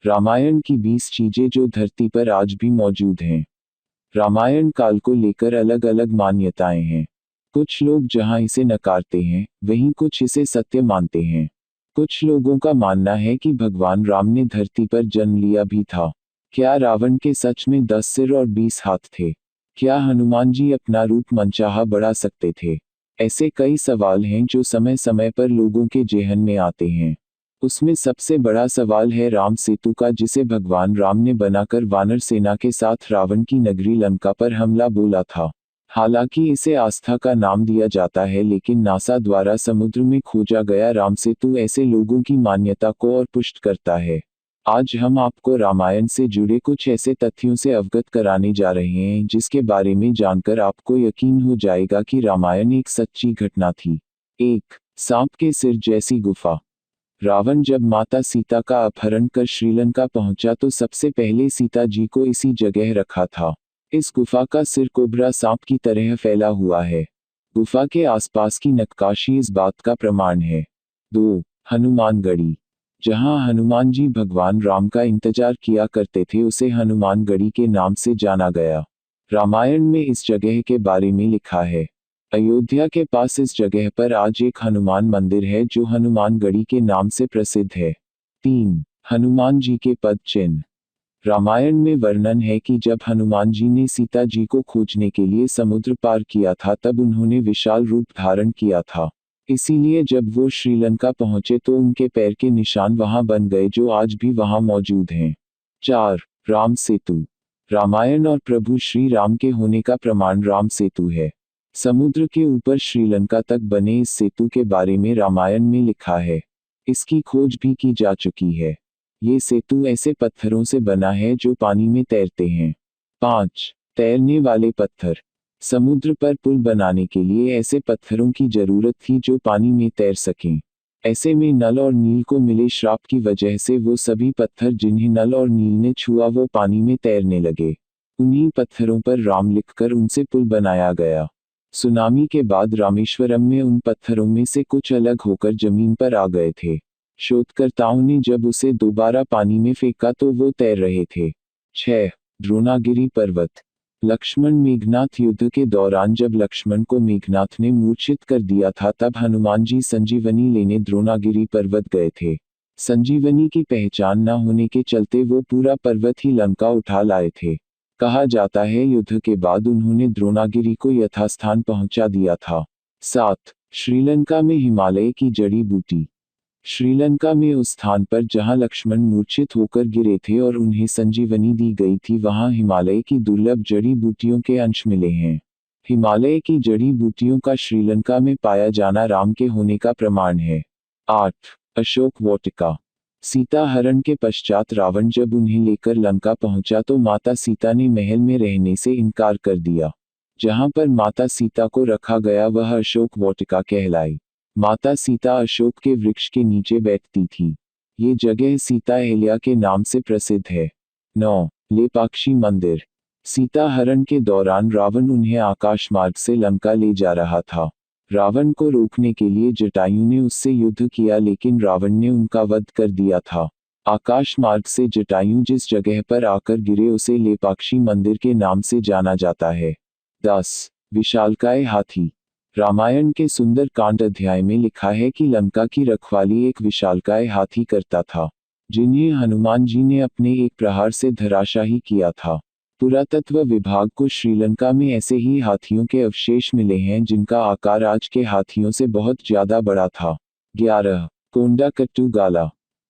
रामायण की 20 चीजें जो धरती पर आज भी मौजूद हैं। रामायण काल को लेकर अलग अलग मान्यताएं हैं। कुछ लोग जहां इसे नकारते हैं, वहीं कुछ इसे सत्य मानते हैं। कुछ लोगों का मानना है कि भगवान राम ने धरती पर जन्म लिया भी था। क्या रावण के सच में 10 सिर और 20 हाथ थे? क्या हनुमान जी अपना रूप मनचाहा बढ़ा सकते थे? ऐसे कई सवाल हैं जो समय समय पर लोगों के जेहन में आते हैं। उसमें सबसे बड़ा सवाल है राम सेतु का, जिसे भगवान राम ने बनाकर वानर सेना के साथ रावण की नगरी लंका पर हमला बोला था। हालांकि इसे आस्था का नाम दिया जाता है, लेकिन नासा द्वारा समुद्र में खोजा गया राम सेतु ऐसे लोगों की मान्यता को और पुष्ट करता है। आज हम आपको रामायण से जुड़े कुछ ऐसे तथ्यों से अवगत कराने जा रहे हैं जिसके बारे में जानकर आपको यकीन हो जाएगा कि रामायण एक सच्ची घटना थी। 1. सांप के सिर जैसी गुफा। रावण जब माता सीता का अपहरण कर श्रीलंका पहुंचा तो सबसे पहले सीता जी को इसी जगह रखा था। इस गुफा का सिर कोबरा सांप की तरह फैला हुआ है। गुफा के आसपास की नक्काशी इस बात का प्रमाण है। 2. हनुमानगढ़ी। जहां हनुमान जी भगवान राम का इंतजार किया करते थे, उसे हनुमानगढ़ी के नाम से जाना गया। रामायण में इस जगह के बारे में लिखा है। अयोध्या के पास इस जगह पर आज एक हनुमान मंदिर है जो हनुमानगढ़ी के नाम से प्रसिद्ध है। 3. हनुमान जी के पद चिन्ह। रामायण में वर्णन है कि जब हनुमान जी ने सीता जी को खोजने के लिए समुद्र पार किया था, तब उन्होंने विशाल रूप धारण किया था। इसीलिए जब वो श्रीलंका पहुंचे तो उनके पैर के निशान वहां बन गए, जो आज भी वहां मौजूद हैं। 4. राम सेतु। रामायण और प्रभु श्री राम के होने का प्रमाण राम सेतु है। समुद्र के ऊपर श्रीलंका तक बने इस सेतु के बारे में रामायण में लिखा है। इसकी खोज भी की जा चुकी है। ये सेतु ऐसे पत्थरों से बना है जो पानी में तैरते हैं। 5. तैरने वाले पत्थर। समुद्र पर पुल बनाने के लिए ऐसे पत्थरों की जरूरत थी जो पानी में तैर सकें। ऐसे में नल और नील को मिले श्राप की वजह से वो सभी पत्थर जिन्हें नल और नील ने छुआ वो पानी में तैरने लगे। उन्हीं पत्थरों पर राम लिखकर उनसे पुल बनाया गया। सुनामी के बाद रामेश्वरम में उन पत्थरों में से कुछ अलग होकर जमीन पर आ गए थे। शोधकर्ताओं ने जब उसे दोबारा पानी में फेंका तो वो तैर रहे थे। 6. द्रोणागिरी पर्वत। लक्ष्मण मेघनाथ युद्ध के दौरान जब लक्ष्मण को मेघनाथ ने मूर्छित कर दिया था, तब हनुमान जी संजीवनी लेने द्रोणागिरी पर्वत गए थे। संजीवनी की पहचान न होने के चलते वो पूरा पर्वत ही लंका उठा लाए थे। कहा जाता है युद्ध के बाद उन्होंने द्रोणागिरी को यथास्थान पहुंचा दिया था। 7. श्रीलंका में हिमालय की जड़ी बूटी। श्रीलंका में उस स्थान पर जहां लक्ष्मण मूर्छित होकर गिरे थे और उन्हें संजीवनी दी गई थी, वहां हिमालय की दुर्लभ जड़ी बूटियों के अंश मिले हैं। हिमालय की जड़ी बूटियों का श्रीलंका में पाया जाना राम के होने का प्रमाण है। 8. अशोक वाटिका। सीता हरण के पश्चात रावण जब उन्हें लेकर लंका पहुंचा तो माता सीता ने महल में रहने से इनकार कर दिया। जहां पर माता सीता को रखा गया वह अशोक वाटिका कहलाई। माता सीता अशोक के वृक्ष के नीचे बैठती थी। ये जगह सीता अहिल्या के नाम से प्रसिद्ध है। 9. लेपाक्षी मंदिर। सीता हरण के दौरान रावण उन्हें आकाश मार्ग से लंका ले जा रहा था। रावण को रोकने के लिए जटायु ने उससे युद्ध किया, लेकिन रावण ने उनका वध कर दिया था। आकाश मार्ग से जटायु जिस जगह पर आकर गिरे उसे लेपाक्षी मंदिर के नाम से जाना जाता है। 10. विशालकाय हाथी। रामायण के सुंदर कांड अध्याय में लिखा है कि लंका की रखवाली एक विशालकाय हाथी करता था, जिन्हें हनुमान जी ने अपने एक प्रहार से धराशाही किया था। पुरातत्व विभाग को श्रीलंका में ऐसे ही हाथियों के अवशेष मिले हैं जिनका आकार आज के हाथियों से बहुत ज्यादा बड़ा था। 11. कोंडाकट्टू गाला।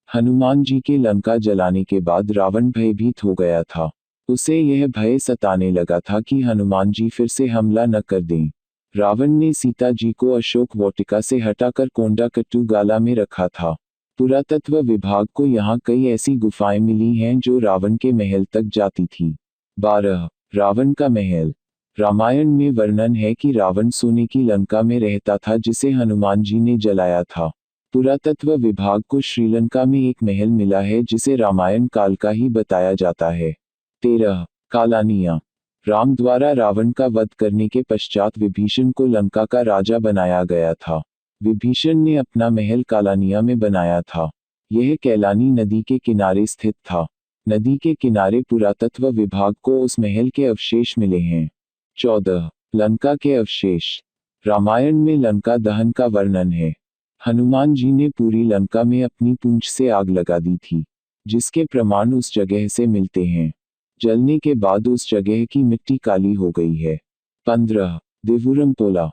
हनुमान जी के लंका जलाने के बाद रावण भयभीत हो गया था। उसे यह भय सताने लगा था कि हनुमान जी फिर से हमला न कर दें। रावण ने सीता जी को अशोक वाटिका से हटाकर कोंडाकट्टू गाला में रखा था। पुरातत्व विभाग को यहाँ कई ऐसी गुफाएं मिली हैं जो रावण के महल तक जाती थी। 12. रावण का महल। रामायण में वर्णन है कि रावण सोने की लंका में रहता था जिसे हनुमान जी ने जलाया था। पुरातत्व विभाग को श्रीलंका में एक महल मिला है जिसे रामायण काल का ही बताया जाता है। 13. कालानिया। राम द्वारा रावण का वध करने के पश्चात विभीषण को लंका का राजा बनाया गया था। विभीषण ने अपना महल कालानिया में बनाया था। यह कैलानी नदी के किनारे स्थित था। नदी के किनारे पुरातत्व विभाग को उस महल के अवशेष मिले हैं। 14. लंका के अवशेष। रामायण में लंका दहन का वर्णन है। हनुमान जी ने पूरी लंका में अपनी पूंछ से आग लगा दी थी, जिसके प्रमाण उस जगह से मिलते हैं। जलने के बाद उस जगह की मिट्टी काली हो गई है। 15. दिवुरम पोला।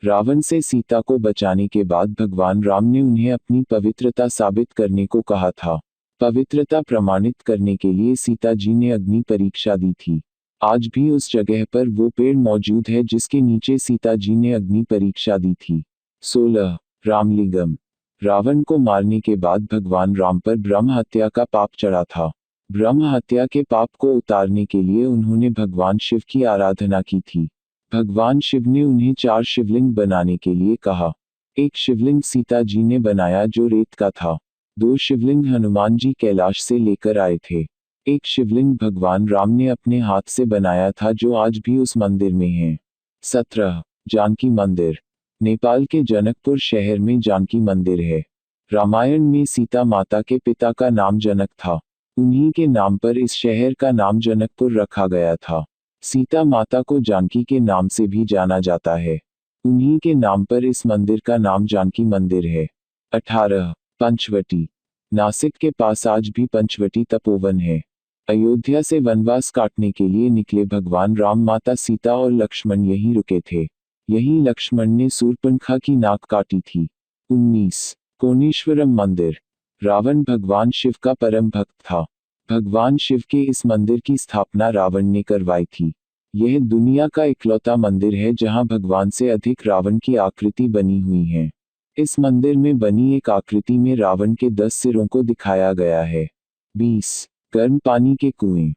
रावण से सीता को बचाने के बाद भगवान राम ने उन्हें अपनी पवित्रता साबित करने को कहा था। पवित्रता प्रमाणित करने के लिए सीता जी ने अग्नि परीक्षा दी थी। आज भी उस जगह पर वो पेड़ मौजूद है जिसके नीचे सीता जी ने अग्नि परीक्षा दी थी। 16. रामलिंगम। रावण को मारने के बाद भगवान राम पर ब्रह्म हत्या का पाप चढ़ा था। ब्रह्म हत्या के पाप को उतारने के लिए उन्होंने भगवान शिव की आराधना की थी। भगवान शिव ने उन्हें 4 शिवलिंग बनाने के लिए कहा। एक शिवलिंग सीता जी ने बनाया जो रेत का था। 2 शिवलिंग हनुमान जी कैलाश से लेकर आए थे। एक शिवलिंग भगवान राम ने अपने हाथ से बनाया था जो आज भी उस मंदिर में है। 17. जानकी मंदिर। नेपाल के जनकपुर शहर में जानकी मंदिर है। रामायण में सीता माता के पिता का नाम जनक था। उन्हीं के नाम पर इस शहर का नाम जनकपुर रखा गया था। सीता माता को जानकी के नाम से भी जाना जाता है। उन्हीं के नाम पर इस मंदिर का नाम जानकी मंदिर है। 18. पंचवटी। नासिक के पास आज भी पंचवटी तपोवन है। अयोध्या से वनवास काटने के लिए निकले भगवान राम, माता सीता और लक्ष्मण यहीं रुके थे। यहीं लक्ष्मण ने शूर्पणखा की नाक काटी थी। 19. कोणेश्वरम मंदिर। रावण भगवान शिव का परम भक्त था। भगवान शिव के इस मंदिर की स्थापना रावण ने करवाई थी। यह दुनिया का इकलौता मंदिर है जहां भगवान से अधिक रावण की आकृति बनी हुई है। इस मंदिर में बनी एक आकृति में रावण के 10 सिरों को दिखाया गया है। 20. गर्म पानी के कुएं।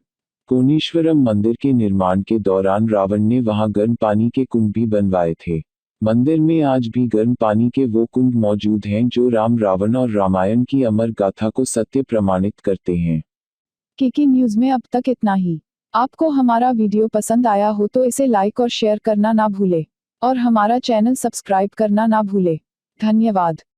कोणेश्वरम मंदिर के निर्माण के दौरान रावण ने वहां गर्म पानी के कुंड भी बनवाए थे। मंदिर में आज भी गर्म पानी के वो कुंड मौजूद हैं जो राम, रावण और रामायण की अमर गाथा को सत्य प्रमाणित करते हैं। केके न्यूज़ में अब तक इतना ही। आपको हमारा वीडियो पसंद आया हो तो इसे लाइक और शेयर करना ना भूले और हमारा चैनल सब्सक्राइब करना ना भूले। धन्यवाद।